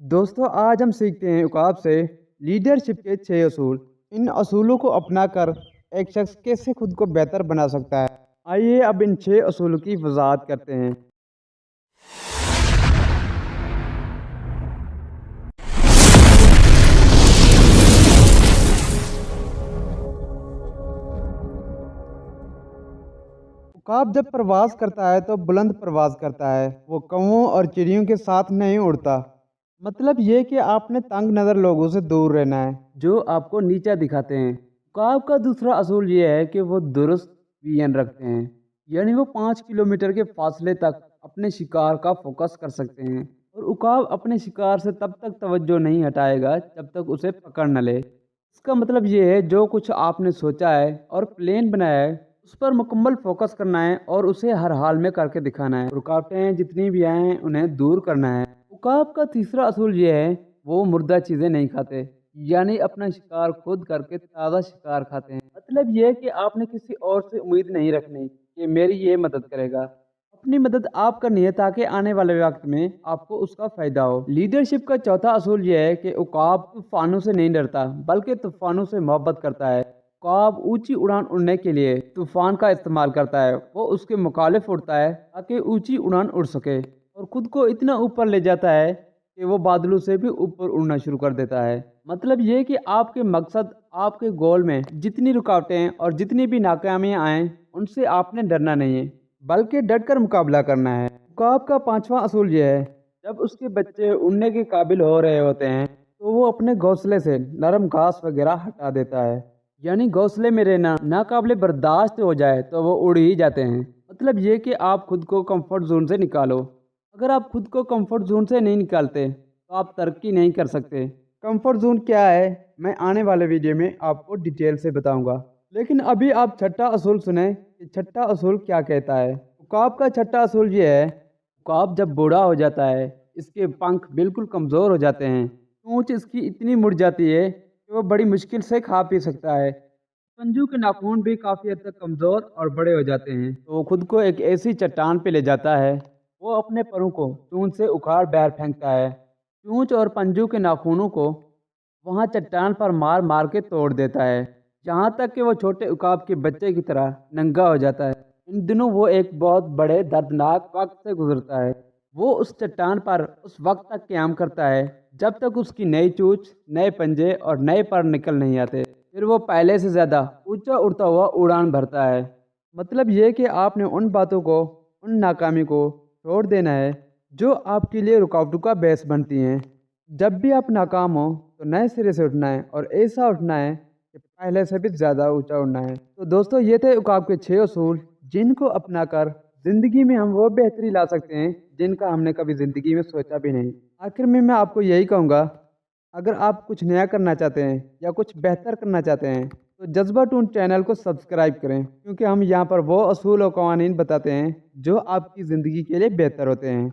दोस्तों आज हम सीखते हैं उकाब से लीडरशिप के 6 असूल। इन असूलों को अपना कर एक शख्स कैसे खुद को बेहतर बना सकता है। आइए अब इन 6 असूलों की वजाहत करते हैं। उकाब जब प्रवास करता है तो बुलंद प्रवास करता है। वो कौवों और चिड़ियों के साथ नहीं उड़ता। मतलब ये कि आपने तंग नज़र लोगों से दूर रहना है जो आपको नीचा दिखाते हैं। उकाब का दूसरा असूल ये है कि वो दुरुस्त विजन रखते हैं, यानी वो 5 किलोमीटर के फासले तक अपने शिकार का फोकस कर सकते हैं। और उकाब अपने शिकार से तब तक तवज्जो नहीं हटाएगा जब तक उसे पकड़ न ले। इसका मतलब ये है जो कुछ आपने सोचा है और प्लान बनाया है उस पर मुकम्मल फोकस करना है और उसे हर हाल में करके दिखाना है। रुकावटें जितनी भी आएँ उन्हें दूर करना है। उकाब का तीसरा असूल ये है वो मुर्दा चीज़ें नहीं खाते, यानी अपना शिकार खुद करके ताज़ा शिकार खाते हैं। मतलब ये है कि आपने किसी और से उम्मीद नहीं रखनी कि मेरी ये मदद करेगा। अपनी मदद आप करनी है ताकि आने वाले वक्त में आपको उसका फ़ायदा हो। लीडरशिप का चौथा असूल यह है कि उकाब तूफ़ानों से नहीं डरता बल्कि तूफ़ानों से मोहब्बत करता है। उकाब ऊंची उड़ान उड़ने के लिए तूफ़ान का इस्तेमाल करता है। वो उसके मुखालिफ उड़ता है ताकि ऊंची उड़ान उड़ सके और खुद को इतना ऊपर ले जाता है कि वो बादलों से भी ऊपर उड़ना शुरू कर देता है। मतलब ये कि आपके मकसद, आपके गोल में जितनी रुकावटें और जितनी भी नाकामियां आएँ उनसे आपने डरना नहीं है बल्कि डटकर मुकाबला करना है। उकाब का पांचवा असूल यह है जब उसके बच्चे उड़ने के काबिल हो रहे होते हैं तो वो अपने घोंसले से नरम घास वगैरह हटा देता है, यानी घोंसले में रहना नाकाबिले बर्दाश्त हो जाए तो वो उड़ ही जाते हैं। मतलब ये कि आप खुद को कंफर्ट जोन से निकालो। अगर आप खुद को कंफर्ट जोन से नहीं निकालते तो आप तरक्की नहीं कर सकते। कंफर्ट जोन क्या है मैं आने वाले वीडियो में आपको डिटेल से बताऊंगा, लेकिन अभी आप छठा असूल सुने कि छठा असूल क्या कहता है। उकाब का छठा असूल ये है उकाब जब बूढ़ा हो जाता है इसके पंख बिल्कुल कमज़ोर हो जाते हैं। पूंछ इसकी इतनी मुड़ जाती है कि वो बड़ी मुश्किल से खा पी सकता है। पंजू के नाखून भी काफ़ी हद तक कमज़ोर और बड़े हो जाते हैं तो वो खुद को एक ऐसी चट्टान पे ले जाता है। वो अपने परों को चूंच से उखाड़ बाहर फेंकता है। चूंच और पंजू के नाखूनों को वहाँ चट्टान पर मार मार के तोड़ देता है, यहाँ तक कि वो छोटे उकाब के बच्चे की तरह नंगा हो जाता है। इन दिनों वो एक बहुत बड़े दर्दनाक वक्त से गुजरता है। वो उस चट्टान पर उस वक्त तक क़याम करता है जब तक उसकी नई चोंच, नए पंजे और नए पर निकल नहीं आते। फिर वो पहले से ज़्यादा ऊंचा उड़ता हुआ उड़ान भरता है। मतलब ये कि आपने उन बातों को, उन नाकामी को छोड़ देना है जो आपके लिए रुकावटों का बेस बनती हैं। जब भी आप नाकाम हो तो नए सिरे से उठना है और ऐसा उठना है कि पहले से भी ज़्यादा ऊंचा उड़ना है। तो दोस्तों ये थे उकाब के 6 असूल जिनको अपनाकर ज़िंदगी में हम वो बेहतरी ला सकते हैं जिनका हमने कभी ज़िंदगी में सोचा भी नहीं। आखिर में मैं आपको यही कहूँगा, अगर आप कुछ नया करना चाहते हैं या कुछ बेहतर करना चाहते हैं तो जज्बा टून चैनल को सब्सक्राइब करें, क्योंकि हम यहाँ पर वो असूल और कवानीन बताते हैं जो आपकी ज़िंदगी के लिए बेहतर होते हैं।